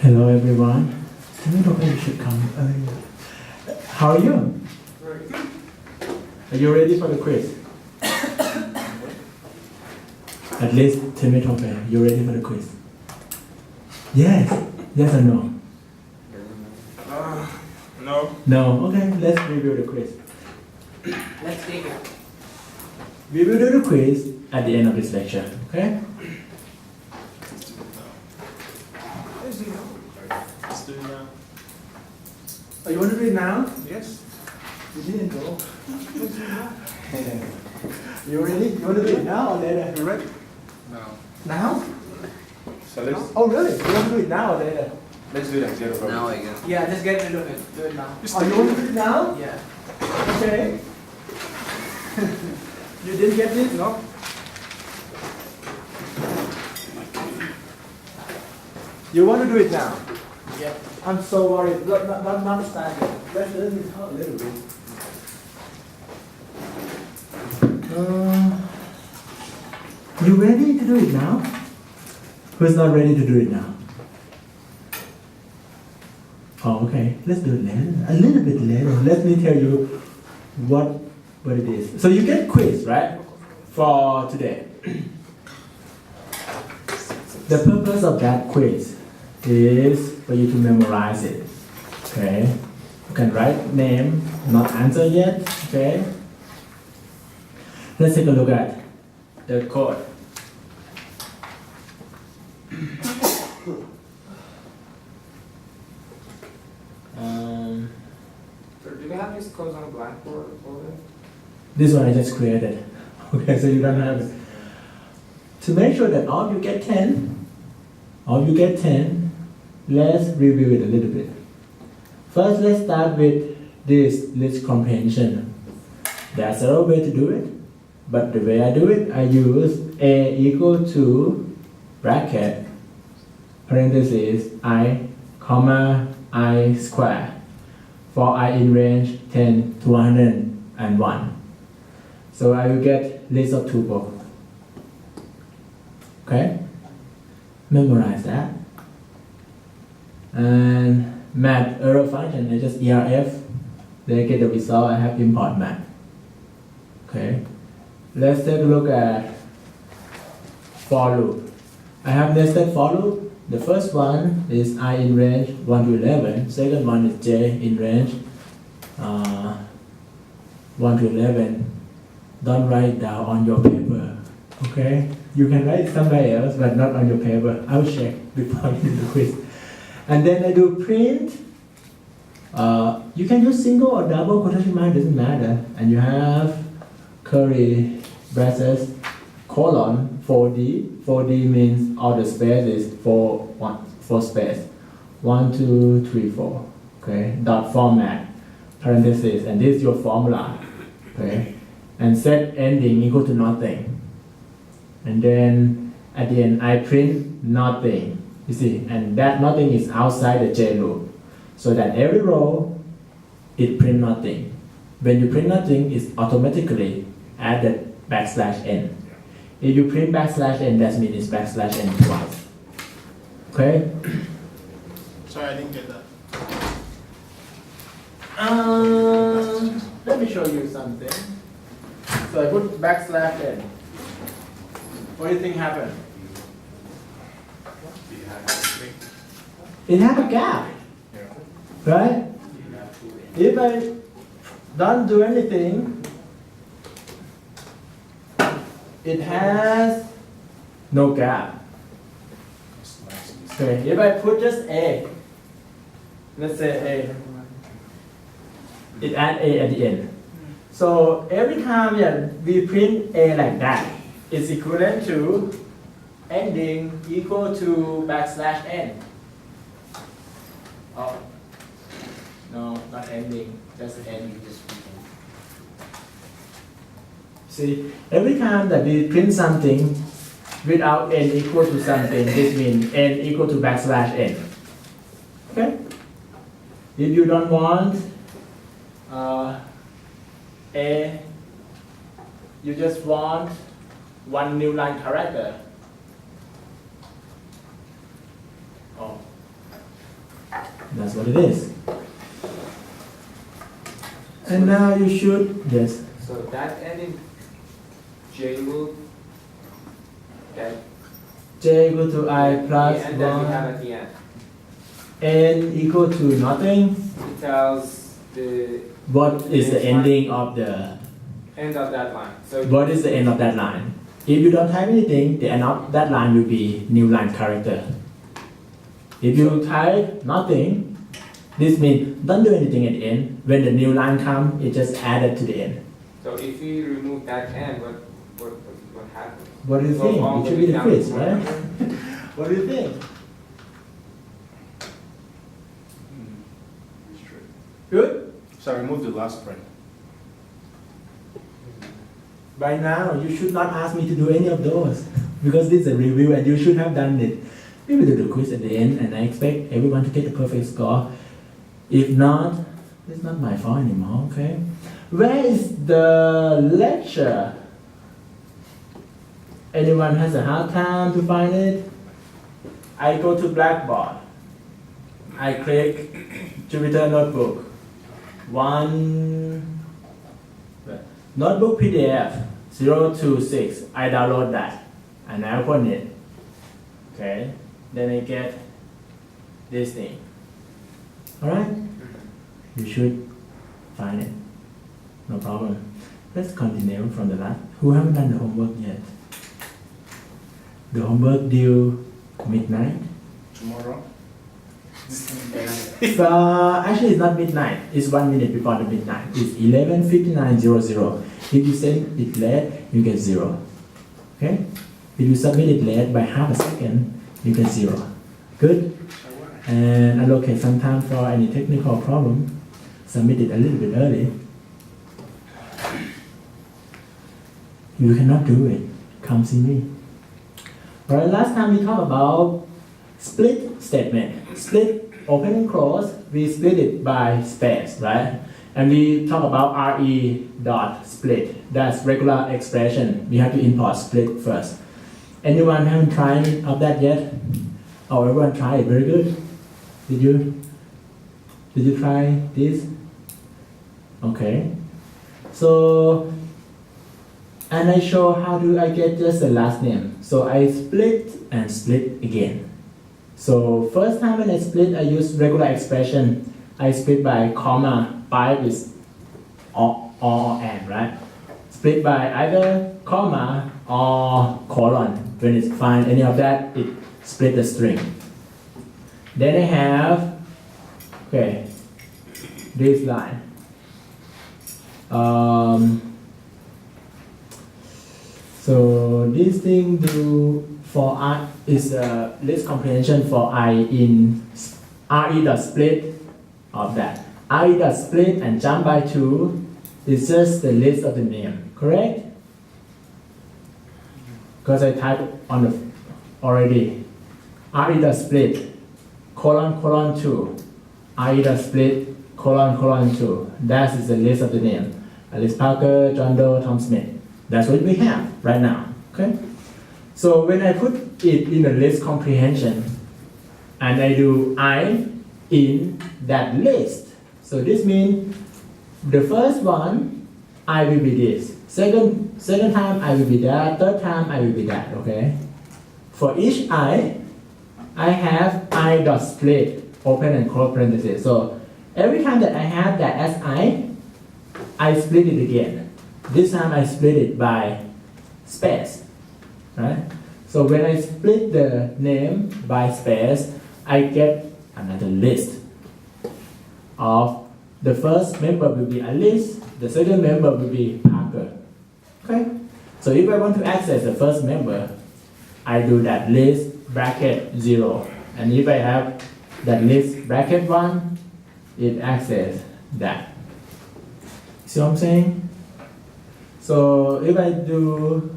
Hello everyone. You should come earlier. How are you? Very good. Are you ready for the quiz? At least Timothy, you ready for the quiz? Yes. Yes or no? No. No. Okay, let's review the quiz. Let's take it. We will do the quiz at the end of this lecture, okay? Let's do it now. Oh, you want to do it now? Yes. You didn't go. You ready? You want to do it now or later? You ready? No. Now? So let's Oh really? You want to do it now or later? do that together. Now I guess. Yeah, just get rid of it. Do it now. Oh, you want to do it now? Yeah. Okay. You didn't get this? No. You want to do it now? Yeah. I'm so worried. Not standing. Let's let me talk a little bit. You ready to do it now? Who's not ready to do it now? Oh, okay. Let's do it later. A little bit later. Let me tell you what it is. So you get quiz, right? For today. The purpose of that quiz is for you to memorize it. Okay? You can write name, not answer yet. Okay? Let's take a look at the code. So do we have these codes on a blackboard already? This one I just created. Okay, so you don't have it. To make sure that all you get 10, let's review it a little bit. First, let's start with this list comprehension. There's several ways to do it, but the way I do it, I use A equal to bracket, parentheses, I, comma, I square, for I in range 10 to 101. So I will get list of tuple. Okay? Memorize that. And math error function, I just ERF. Then I get the result, I have import math. Okay? Let's take a look at for loop. I have nested for loop. The first one is I in range 1 to 11. Second one is J in range 1 to 11. Don't write it down on your paper. Okay? You can write it somewhere else, but not on your paper. I will check before you do the quiz. And then I do print. You can use single or double quotation mark, doesn't matter. And you have curly braces, colon, 4D. 4D means all the space is four space. 1, 2, 3, 4. Okay? Dot format, parentheses, and this is your formula. Okay? And set ending equal to nothing. And then at the end I print nothing. You see, and that nothing is outside the J loop. So that every row it print nothing. When you print nothing, it's automatically added \n. If you print \n, that means it's \n twice. Okay? Sorry, I didn't get that. Let me show you something. So I put \n. What do you think happened? It had a gap, right? If I don't do anything, it has no gap. Okay, if I put just A, let's say A, it adds A at the end. So every time we print A like that, it's equivalent to ending equal to \n. Oh, no, not ending, just ending. See, every time that we print something without n equal to something, this means n equal to \n. Okay? If you don't want A, you just want one new line character. Oh, That's what it is. And now you should, yes. So that n in J loop, that J equal to I plus the n that we 1, have at the end, n equal to nothing. it tells the What is the ending of the, end of that line. So what is the end of that line? If you don't type anything, the end of that line will be new line character. If you type nothing, this means don't do anything at the end. When the new line comes, it just added to the end. So if we remove that n, what happens? What do you Go think? all It the should way be the down quiz, to right? 100. What do you think? Good? So I remove the last frame. By now, you should not ask me to do any of those because this is a review and you should have done it. We will do the quiz at the end and I expect everyone to get a perfect score. If not, it's not my fault anymore, okay? Where is the lecture? Anyone has a hard time to find it? I go to Blackboard. I click Jupyter Notebook. Notebook PDF 026. I download that and I open it. Okay, then I get this thing. Alright? You should find it. No problem. Let's continue from the last. Who haven't done the homework yet? The homework due midnight? Tomorrow. Actually it's not midnight. It's 1 minute before the midnight. It's 11:59:00. If you send it late, you get 0. Okay? If you submit it late by half a second, you get 0. Good? And allocate some time for any technical problem. Submit it a little bit early. You cannot do it. Come see me. Alright, last time we talked about split statement. Split, open and close, we split it by space, right? And we talk about re dot split. That's regular expression. We have to import split first. Anyone haven't tried of that yet? Oh, everyone tried it. Very good. Did you try this? Okay. So, and I show how do I get just the last name. So I split and split again. So first time when I split, I use regular expression. I split by comma. 5 is or and, right? Split by either comma or colon. When it's find any of that, it split the string. Then I have, okay, this line. So this thing do for I is a list comprehension for I in re dot split of that. re dot split and jump by 2 is just the list of the name, correct? Because I typed on the already. re dot split colon 2. re dot split colon 2. That is the list of the name. Alice Parker, John Doe, Tom Smith. That's what we have right now. Okay. So when I put it in a list comprehension and I do I in that list. So this means the first one I will be this. Second time I will be that. Third time I will be that. Okay. For each I have I dot split open and close parentheses. So every time that I have that as I split it again. This time I split it by space, right? So when I split the name by space, I get another list of the first member will be Alice, the second member will be Parker. Okay? So if I want to access the first member, I do that list bracket 0. And if I have that list bracket 1, it access that. See what I'm saying? So if I do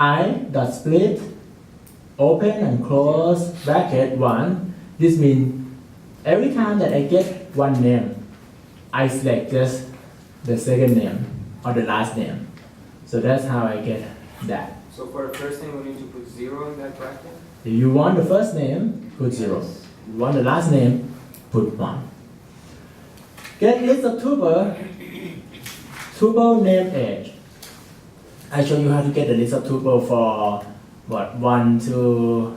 I dot split open and close bracket 1, this means every time that I get one name, I select just the second name or the last name. So that's how I get that. So for the first name, we need to put 0 in that bracket? If you want the first name, put 0. If you want the last name, put 1. Get list of tuple. Tuple name age. I show you how to get the list of tuple for what 1 to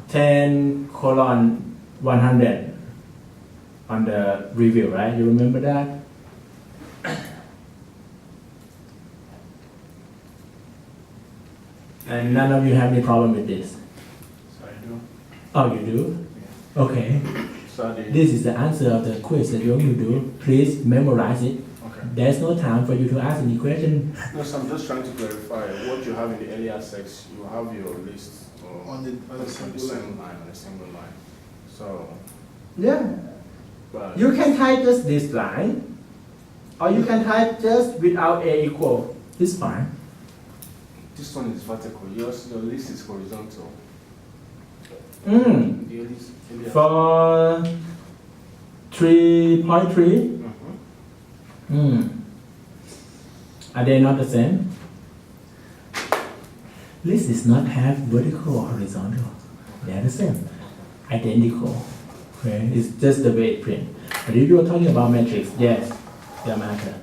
10 colon 100 on the review, right? You remember that? And none of you have any problem with this. So I do. Oh, you do? Okay. So the, This is the answer of the quiz that you're going to do. Please memorize it. okay. There's no time for you to ask any question. No, so I'm just trying to clarify what you have in the earlier sex. You have your list On the same line, on a single line. So, Yeah. but You can type just this line, or you can type just without a equal. It's fine. this one is vertical. Your list is horizontal. Mm. The list, earlier. For 3.3, Mhm. Are they not the same? List is not have vertical or horizontal. They are the same. Identical. Okay, it's just the way it print. But if you are talking about matrix, yes, they matter.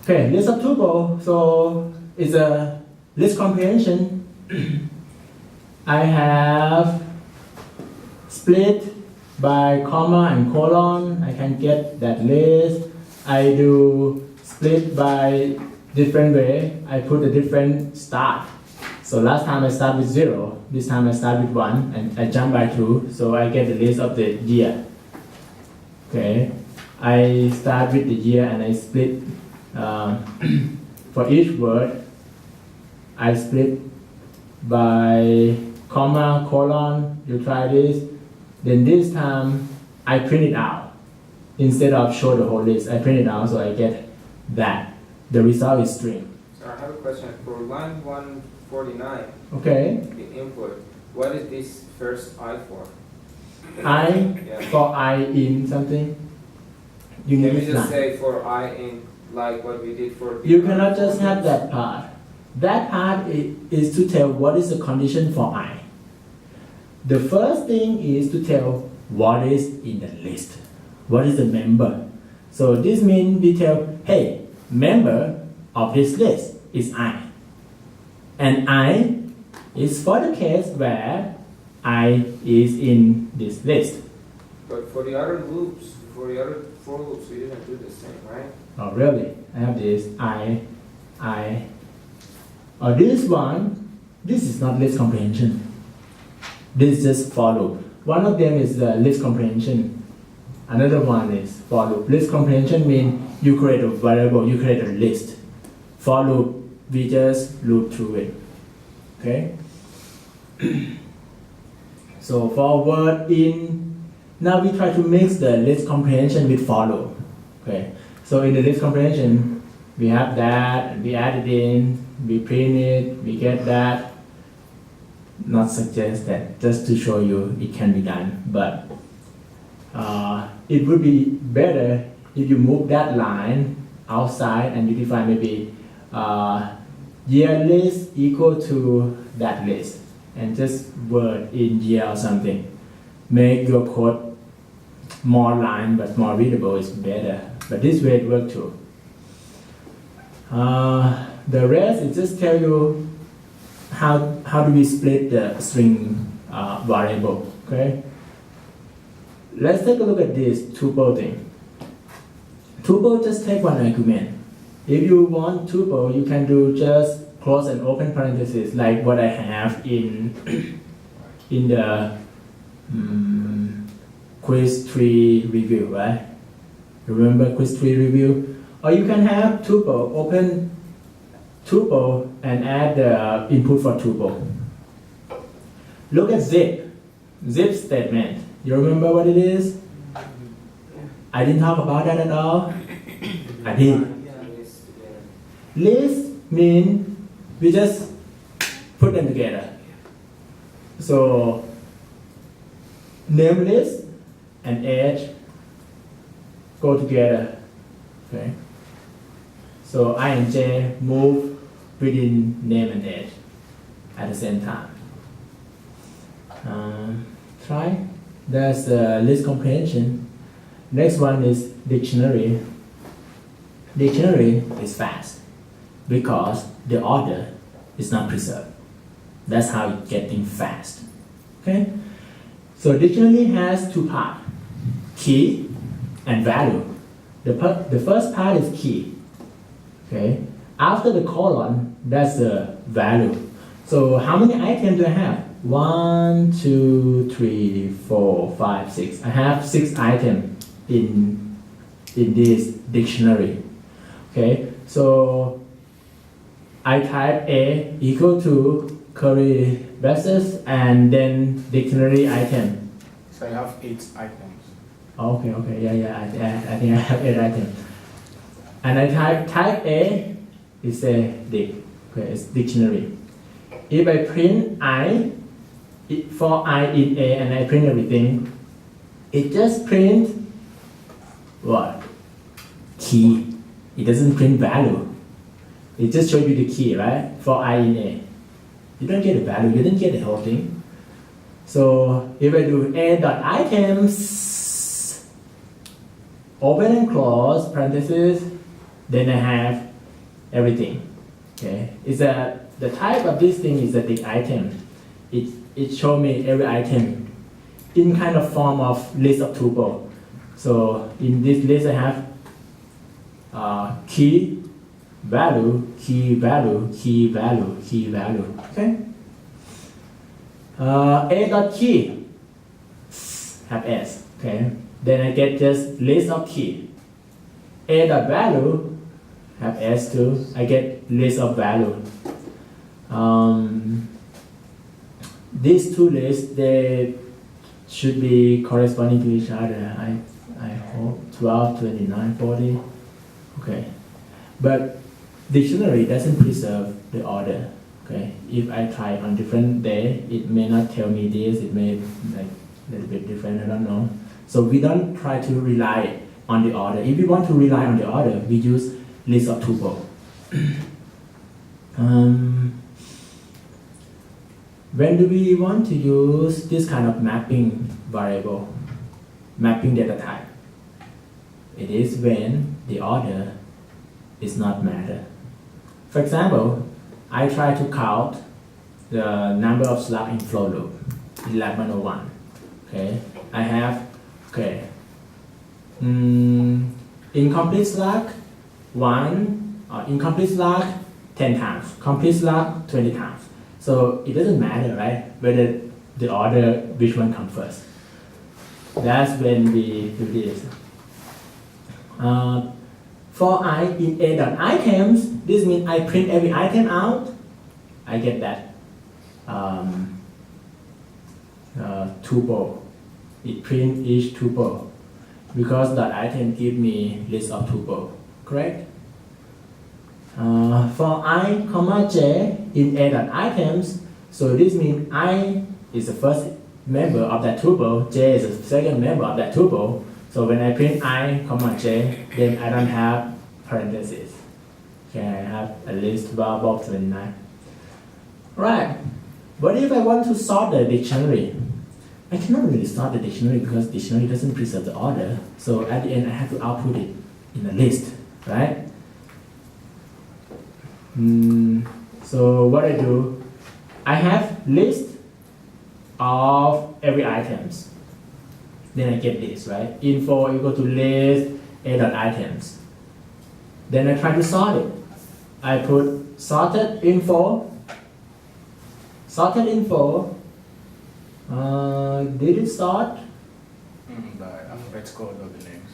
Okay, list of tuple. So it's a list comprehension. I have split by comma and colon. I can get that list. I do split by different way. I put a different start. So last time I start with 0, this time I start with 1, and I jump by 2, so I get the list of the year. Okay, I start with the year and I split for each word. I split by comma, colon. You try this. Then this time I print it out instead of show the whole list. I print it out, so I get that. The result is string. So I have a question. For line 149, Okay. the input, what is this first I for? I Yeah. for I in something. You Can need we this just line. say for I in like what we did for You cannot just have that part. That part is to tell what is the condition for I. The first thing is to tell what is in the list. What is the member? So this means we tell, hey, member of this list is I. And I is for the case where I is in this list. But for the other loops, for the other for loops, we didn't do the same, right? Oh, really? I have this I. Or this one, this is not list comprehension. This is just for loop. One of them is list comprehension. Another one is for loop. List comprehension means you create a variable, you create a list. For loop, we just loop through it. Okay? So for word in, now we try to mix the list comprehension with for loop. Okay? So in the list comprehension, we have that, we add it in, we print it, we get that. Not suggest that, just to show you it can be done, but it would be better if you move that line outside and you define maybe year list equal to that list, and just word in year or something. Make your code more line but more readable is better, but this way it works too. The rest is just tell you how do we split the string variable. Okay, let's take a look at this tuple thing. Tuple just take one argument. If you want tuple, you can do just close and open parentheses like what I have in the quiz 3 review, right? Remember quiz 3 review? Or you can have tuple, open tuple and add the input for tuple. Look at zip statement. You remember what it is? I didn't talk about that at all. I did. List means we just put them together. So name list and age go together. Okay. So I and J move within name and age at the same time. Try. That's list comprehension. Next one is dictionary. Dictionary is fast because the order is not preserved. That's how it's getting fast. Okay? So dictionary has two parts, key and value. The first part is key. Okay? After the colon, that's the value. So how many items do I have? 1, 2, 3, 4, 5, 6. I have 6 items in this dictionary. Okay, so I type A equal to curly braces and then dictionary item. So you have 8 items. Okay, yeah. I think I have 8 items. And I type A, it's a dict. Okay, it's dictionary. If I print for I in A and I print everything, it just prints what? Key. It doesn't print value. It just shows you the key, right? For I in A. You don't get the value, you didn't get the whole thing. So if I do A.items, open and close parentheses, then I have everything. Okay, the type of this thing is a Dict item. It shows me every item in kind of form of list of tuple. So in this list I have key, value, key, value, key, value, key, value. Okay. A.key have S. Okay. Then I get just list of key. A.value have S too. I get list of value. These two lists, they should be corresponding to each other. I hope 12, 29, 40. Okay, but dictionary doesn't preserve the order. Okay, if I try on different day, it may not tell me this. It may like a little bit different. I don't know. So we don't try to rely on the order. If we want to rely on the order, we use list of tuple. When do we want to use this kind of mapping variable, mapping data type? It is when the order is not matter. For example, I try to count the number of slugs in flow loop, 1101. Okay, I have, okay, incomplete slug 1, incomplete slug 10 times, complete slug 20 times. So it doesn't matter, right, whether the order, which one comes first. That's when we do this. For I in A.items, this means I print every item out. I get that tuple. It prints each tuple because that item give me list of tuple. Correct? For I, j in A.items, so this means I is the first member of that tuple, j is the second member of that tuple. So when I print I, j, then I don't have parentheses. Okay, I have a list box 29. Right. But if I want to sort the dictionary, I cannot really sort the dictionary because dictionary doesn't preserve the order. So at the end, I have to output it in a list, right? So what I do, I have list of every items. Then I get this, right? Info equal to list A.items. Then I try to sort it. I put sorted info. Did it sort? By alphabetical of the names.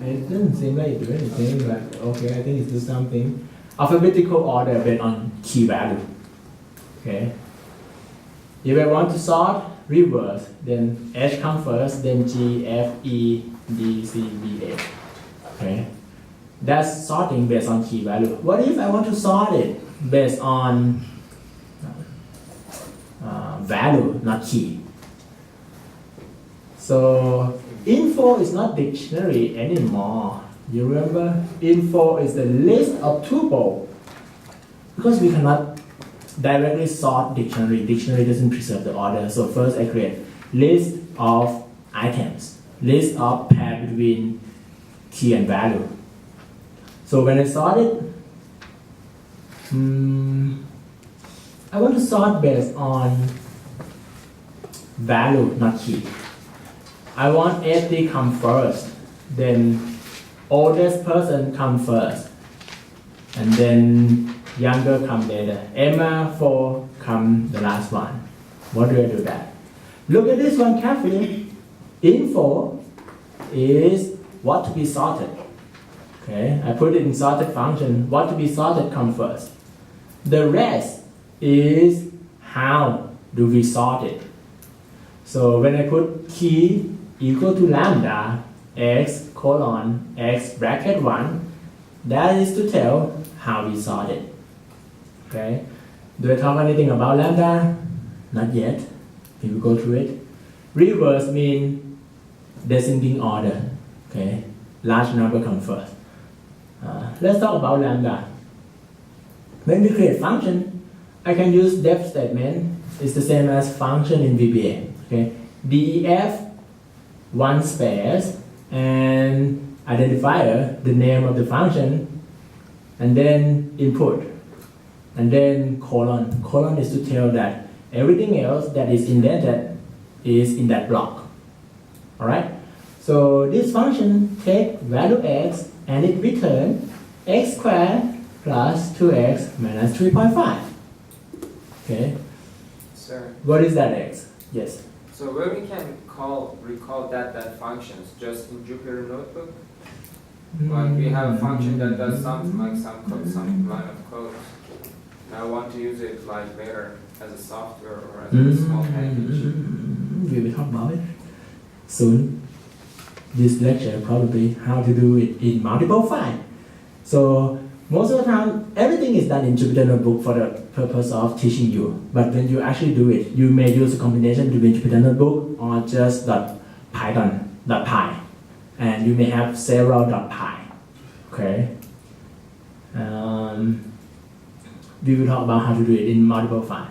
It doesn't seem like it do anything, but okay, I think it does something. Alphabetical order based on key value. Okay. If I want to sort reverse, then H comes first, then G, F, E, D, C, B, A. Okay. That's sorting based on key value. What if I want to sort it based on value, not key? So info is not dictionary anymore. You remember? Info is the list of tuple. Because we cannot directly sort dictionary. Dictionary doesn't preserve the order. So first I create list of items, list of pair between key and value. So when I sort it, I want to sort based on value, not key. I want 80 come first, then oldest person come first, and then younger come later. Emma 4 come the last one. What do I do that? Look at this one carefully. Info is what to be sorted. Okay, I put it in sorted function. What to be sorted come first. The rest is how do we sort it. So when I put key equal to lambda x colon x bracket 1, that is to tell how we sort it. Okay, do I talk anything about lambda? Not yet. We will go through it. Reverse means descending order. Okay, large number come first. Let's talk about lambda. When we create function, I can use def statement. It's the same as function in VBA. Okay, def one space and identifier, the name of the function, and then input, and then colon. Colon is to tell that everything else that is indented is in that block. All right. So this function takes value x and it returns x squared plus 2x minus 3.5. Okay. Sir. What is that x? Yes. So where we can recall that functions just in Jupyter Notebook? Like we have a function that does something like some line of code. And I want to use it like later as a software or as a small package. We will talk about it soon. This lecture probably how to do it in multiple files. So most of the time, everything is done in Jupyter Notebook for the purpose of teaching you. But when you actually do it, you may use a combination between Jupyter Notebook or just .python.py, and you may have several .py. Okay. We will talk about how to do it in multiple files.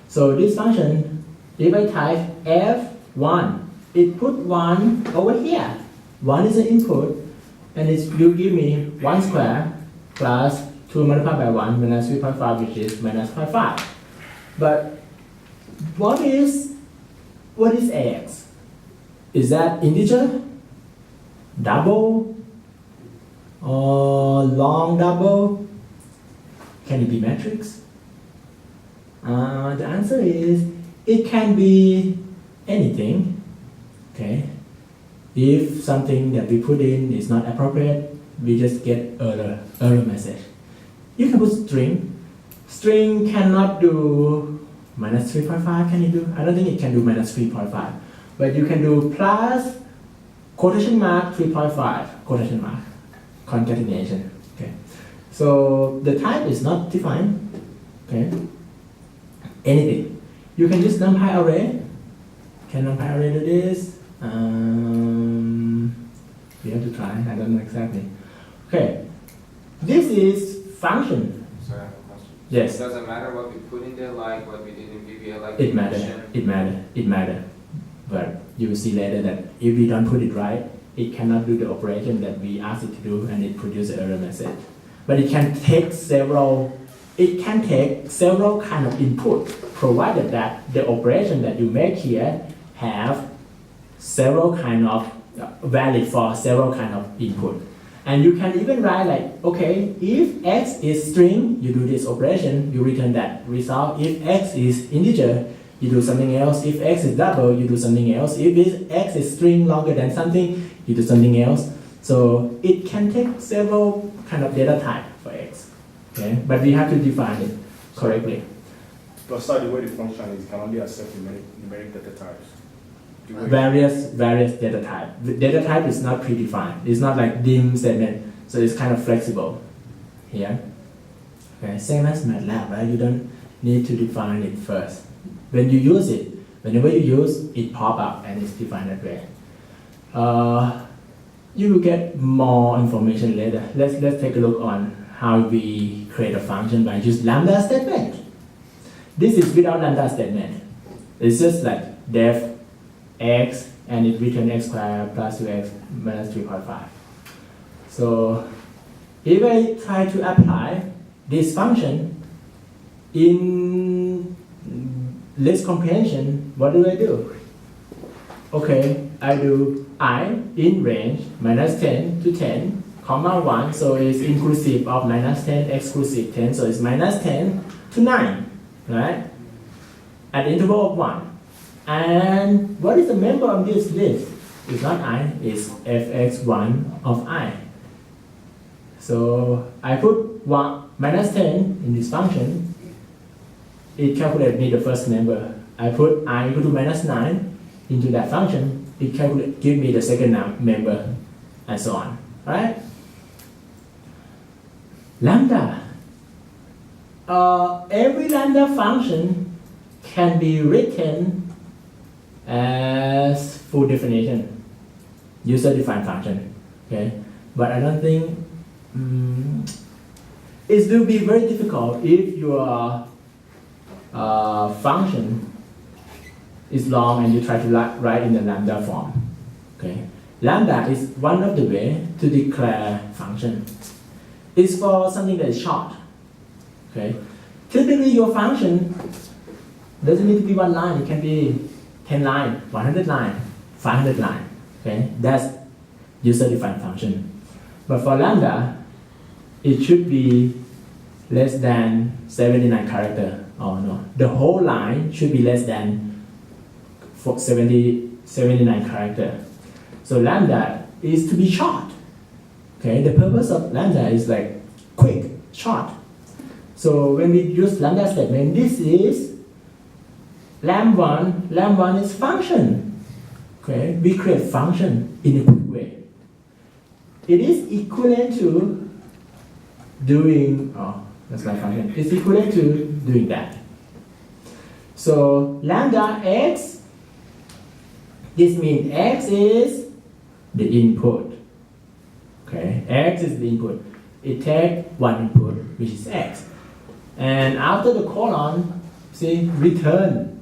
So this function, if I type f1, it put 1 over here. 1 is an input, and it will give me 1 square plus 2 multiplied by 1 minus 3.5, which is minus 0.5. But what is x? Is that integer, double, or long double? Can it be matrix? The answer is it can be anything. Okay. If something that we put in is not appropriate, we just get error message. You can put string. String cannot do minus 3.5. Can it do? I don't think it can do minus 3.5. But you can do plus quotation mark 3.5 quotation mark concatenation. Okay. So the type is not defined. Okay. Anything. You can use numpy array. Can numpy array do this? We have to try. I don't know exactly. Okay. This is function. Sorry, I have a question. Yes. It doesn't matter what we put in there, like what we did in VBA, like It matters. But you will see later that if we don't put it right, it cannot do the operation that we asked it to do, and it produces an error message. But it can take several kind of input, provided that the operation that you make here have several kind of valid for several kind of input. And you can even write like, okay, if x is string, you do this operation, you return that result. If x is integer, you do something else. If x is double, you do something else. If x is string longer than something, you do something else. So it can take several kind of data type for x. Okay, but we have to define it correctly. But the way the function is, it can only accept numeric data types. Various data type. The data type is not predefined. It's not like dim statement, so it's kind of flexible here. Okay, same as MATLAB, right? You don't need to define it first. When you use it, whenever you use it, pop up and it's defined that way. You will get more information later. Let's take a look on how we create a function by just lambda statement. This is without lambda statement. It's just like def x and it returns x squared plus 2x minus 3.5. So if I try to apply this function in list comprehension, what do? Okay, I do I in range minus 10 to 10, comma 1, so it's inclusive of minus 10, exclusive 10, so it's minus 10 to 9, right? At the interval of 1. And what is the member of this list? It's not I, it's fx1 of I. So I put 1 minus 10 in this function. It calculates me the first member. I put I equal to minus 9 into that function. It calculates, give me the second member, and so on. Right? Lambda. Every lambda function can be written as full definition, user-defined function. Okay, but I don't think it will be very difficult if your function is long and you try to write in the lambda form. Okay, lambda is one of the way to declare function. It's for something that is short. Okay, typically your function doesn't need to be one line. It can be 10 line, 100 line, 500 line. Okay, that's user-defined function. But for lambda, it should be less than 79 character. Oh no, the whole line should be less than 79 character. So lambda is to be short. Okay, the purpose of lambda is like quick, short. So when we use lambda statement, this is lam1. Lam1 is function. Okay, we create function in a quick way. It is equivalent to doing, that's my function. It's equivalent to doing that. So lambda x, this means x is the input. Okay, x is the input. It takes one input, which is x. And after the colon, see, return,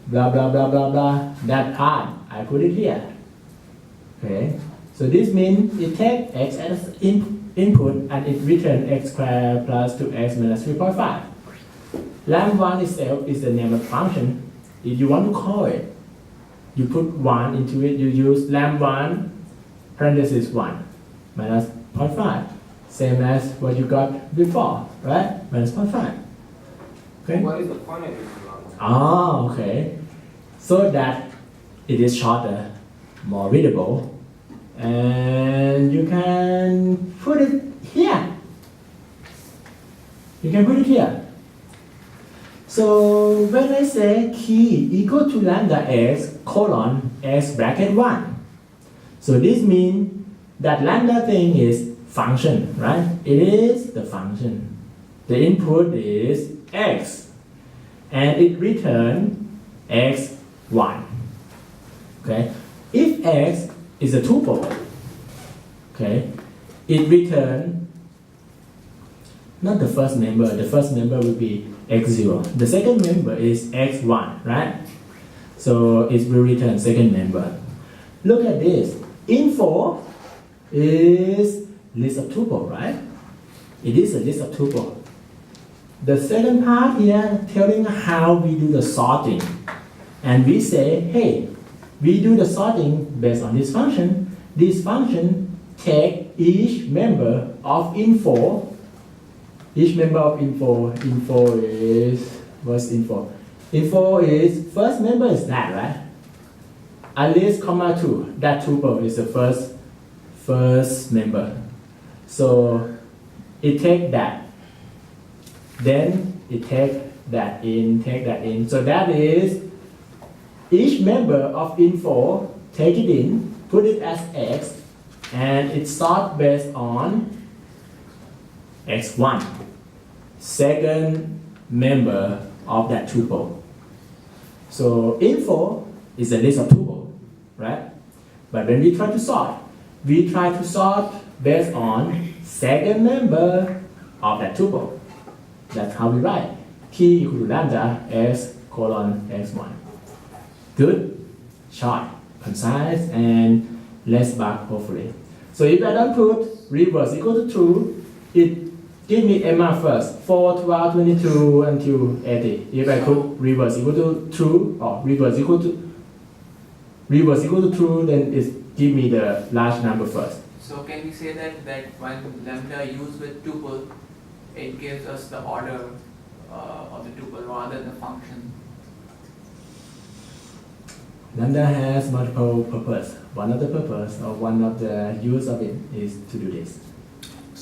blah, blah, blah, blah, blah, that part, I put it here. Okay, so this means it takes x as input and it returns x squared plus 2x minus 3.5. Lam1 itself is the name of function. If you want to call it, you put 1 into it, you use lam1 parenthesis 1 minus 0.5. Same as what you got before, right? Minus 0.5. Okay? What is the point of this? Okay. So that it is shorter, more readable, and you can put it here. You can put it here. So when I say key equal to lambda x colon x bracket 1, so this means that lambda thing is function, right? It is the function. The input is x, and it returns x1. Okay, if x is a tuple, okay, it returns not the first member. The first member will be x0. The second member is x1, right? So it will return second member. Look at this. Info is list of tuple, right? It is a list of tuple. The second part here telling how we do the sorting. And we say, hey, we do the sorting based on this function. This function take each member of info. Each member of info is, what's info? Info is, first member is that, right? At least comma 2, that tuple is the first member. So it take that. Then it take that in. So that is each member of info, take it in, put it as x, and it sort based on x1, second member of that tuple. So info is a list of tuple, right? But when we try to sort based on second member of that tuple. That's how we write. Key equal to lambda x colon x1. Good? short, concise, and less bug hopefully. So if I don't put reverse equal to true, it give me MR first, 4, 12, 22 until 80. If I put reverse equal to true or reverse equal to true, then it give me the large number first. So can we say that when lambda used with tuple, it gives us the order of the tuple rather than the function? Lambda has multiple purpose. One of the purpose or one of the use of it is to do this.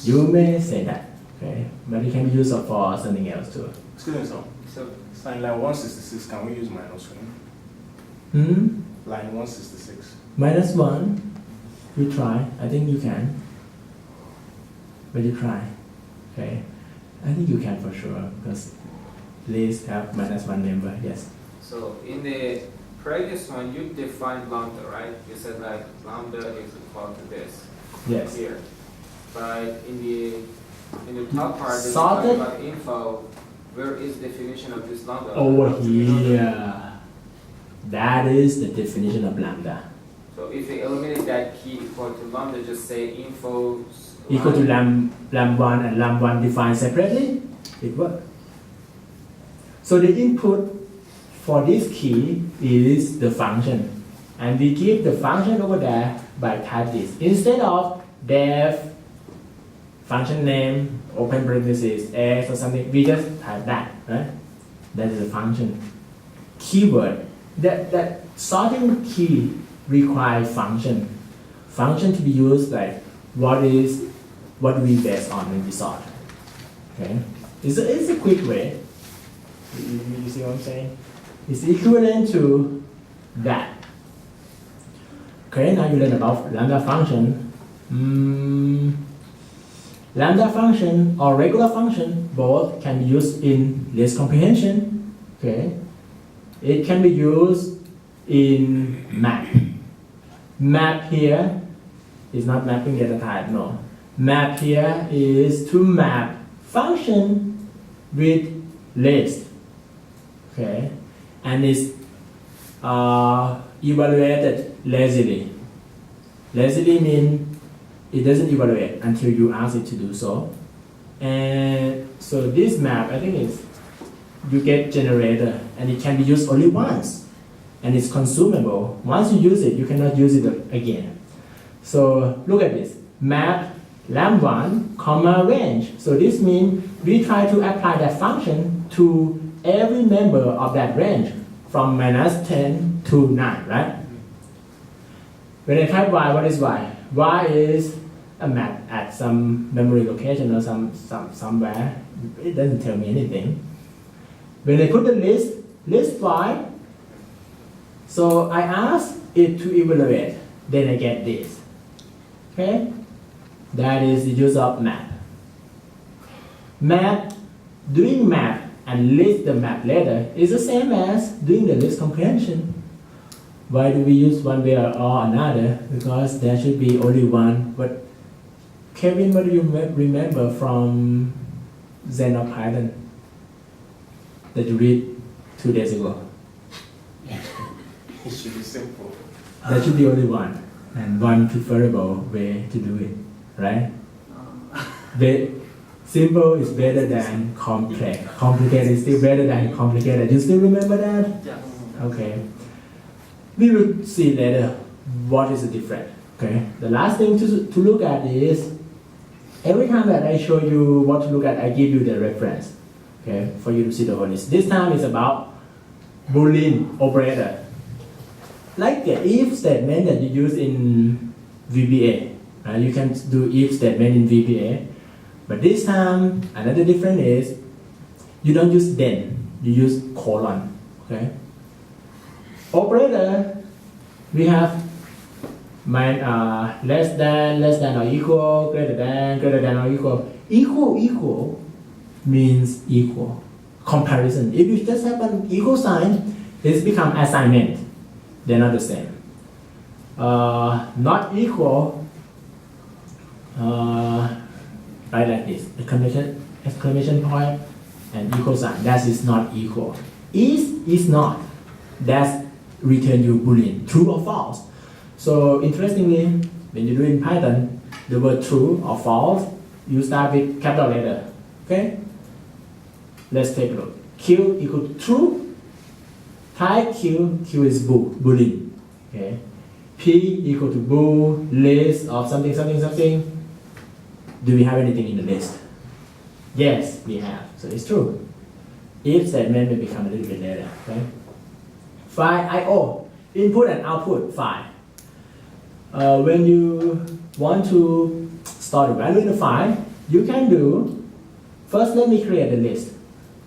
You may say that, okay, but it can be used for something else too. Excuse me, sir. So So in line 166, can we use minus 1? Line 166. Minus 1, you try. I think you can. But you try. Okay. I think you can for sure because lists have minus 1 member. Yes. So in the previous one, you defined lambda, right? You said like lambda is equal to this Yes. here. But in the top part, it's Sorted. talking about info. Where is definition of this lambda? Over here. That is the definition of lambda. So if we eliminate that key equal to lambda, just say info Equal to lam1 and lam1 defined separately, it works. So the input for this key is the function. And we give the function over there by type this. Instead of def function name, open parentheses, x or something, we just type that, right? That is a function. Keyword. That sorting key requires function. Function to be used like what do we base on when we sort. Okay? It's a quick way. You see what I'm saying? It's equivalent to that. Okay, now you learn about lambda function. Lambda function or regular function both can be used in list comprehension. Okay, it can be used in map. Map here is not mapping data type. No, map here is to map function with list. Okay, and it's evaluated lazily. Lazily means it doesn't evaluate until you ask it to do so. And so this map, I think is you get generator and it can be used only once and it's consumable. Once you use it, you cannot use it again. So look at this, map lam1, comma range. So this means we try to apply that function to every member of that range from minus 10 to 9, right? When I type y, what is y? Y is a map at some memory location or somewhere. It doesn't tell me anything. When I put the list y, so I ask it to evaluate, then I get this. Okay? That is the use of map. Map, doing map and list the map later is the same as doing the list comprehension. Why do we use one way or another? Because there should be only one. But Kevin, what do you remember from Zen of Python that you read 2 days ago? It should be simple. There should be only one, and one preferable way to do it, right? Simple is better than complex. Complicated is still better than complicated. You still remember that? Yeah. Okay. We will see later what is the difference. Okay. The last thing to look at is every time that I show you what to look at, I give you the reference. Okay, for you to see the whole list. This time it's about Boolean operator. Like the if statement that you use in VBA. You can do if statement in VBA. But this time, another difference is you don't use then, you use colon. Okay. Operator, we have less than or equal, greater than or equal. Equal means equal. Comparison. If you just have an equal sign, it's become assignment. They're not the same. Not equal, right like this. Exclamation point and equal sign. That is not equal. Is not. That's return you Boolean, true or false. So interestingly, when you do in Python, the word true or false, you start with capital letter. Okay? Let's take a look. Q equal to true. Type Q is Boolean. Okay? P equal to bool, list of something, something, something. Do we have anything in the list? Yes, we have. So it's true. If statement will become a little bit later. Okay? File I/O, input and output file. When you want to store the value in the file, you can do, first let me create a list.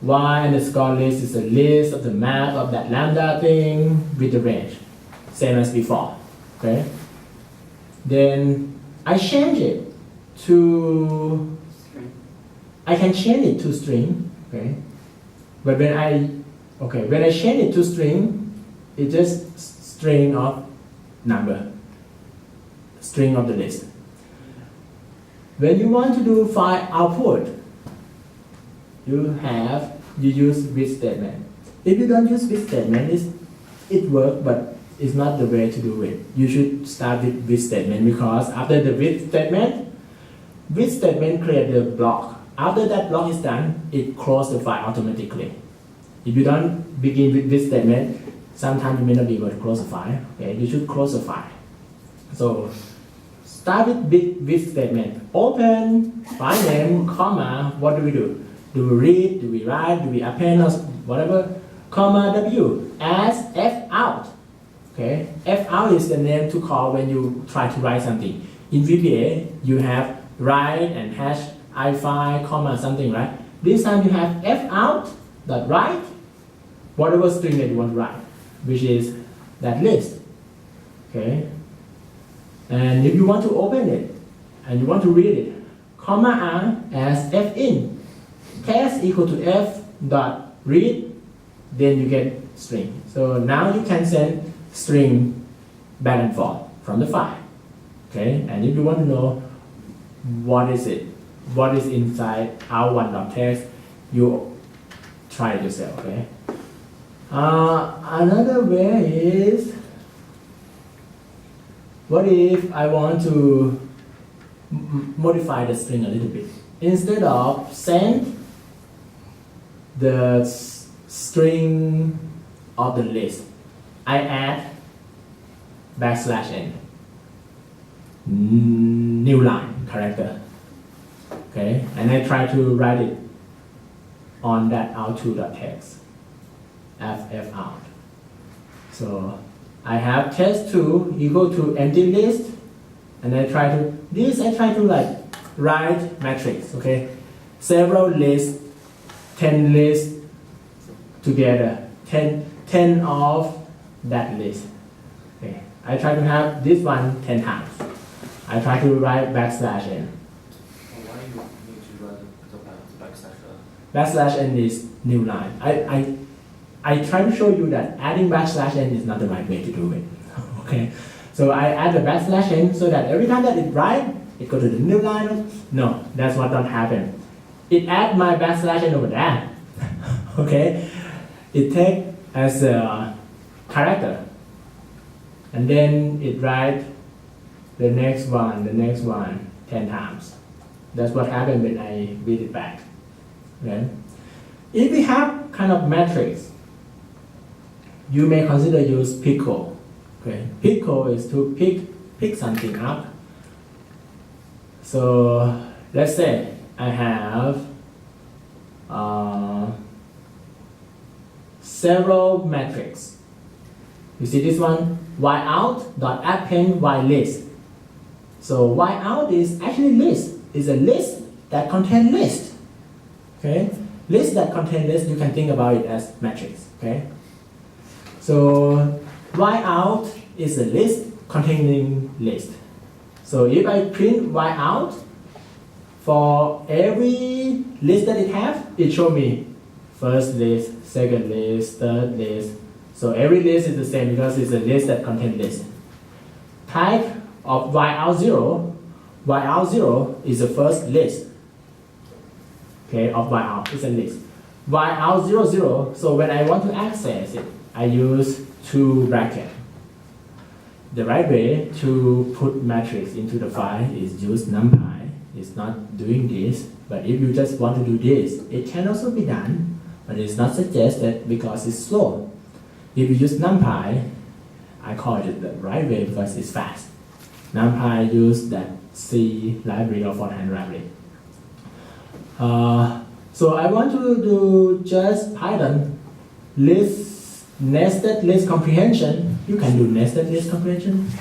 Y_list is a list of the map of that lambda thing with the range, same as before. Okay? Then I change it to, I can change it to string. Okay? But when I change it to string, it's just string of number, string of the list. When you want to do file output, you use with statement. If you don't use with statement, it works, but it's not the way to do it. You should start with statement, because after the with statement create the block. After that block is done, it closes the file automatically. If you don't begin with this statement, sometimes you may not be able to close the file. Okay, you should close the file. So start with with statement. Open file name, comma. What do we do? Do we read? Do we write? Do we append or whatever? Comma W as f out. Okay, f out is the name to call when you try to write something. In VBA, you have write and hash I5, comma something, right? This time you have f out dot write, whatever string that you want to write, which is that list. Okay, and if you want to open it and you want to read it, comma R as f in, test equal to f dot read, then you get string. So now you can send string back and forth from the file. Okay, and if you want to know what is it, what is inside out1.text, you try it yourself. Okay. Another way is, what if I want to modify the string a little bit? Instead of send the string of the list, I add \n, new line character. Okay, and I try to write it on that out2.text, ff out. So I have test2 equal to empty list, and I try to like write matrix. Okay, several lists, 10 lists together, 10 of that list. Okay, I try to have this one 10 times. I try to write \n. Why do you need to write the \n is new line. I try to show you that adding \n is not the right way to do it. Okay, so I add the \n so that every time that it write, it go to the new line. No, that's what don't happen. It add my \n over there. Okay, it take as a character, and then it write the next one 10 times. That's what happened when I read it back. Okay? If we have kind of matrix, you may consider use pickle. Okay? Pickle is to pick something up. So let's say I have several matrices. You see this one, yout.append ylist. So yout is actually list. It's a list that contains list. Okay, list that contains list. You can think about it as matrix. Okay, so yout is a list containing list. So if I print yout for every list that it have, it show me first list, second list, third list. So every list is the same because it's a list that contains list. Type of yout0 is the first list. Okay, of yout, it's a list. while out 0, 0. So when I want to access it, I use two brackets. The right way to put matrix into the file is use numpy. It's not doing this, but if you just want to do this, it can also be done, but it's not suggested because it's slow. If you use numpy, I call it the right way because it's fast. NumPy use that C library or shorthand library. So I want to do just Python nested list comprehension. You can do nested list comprehension.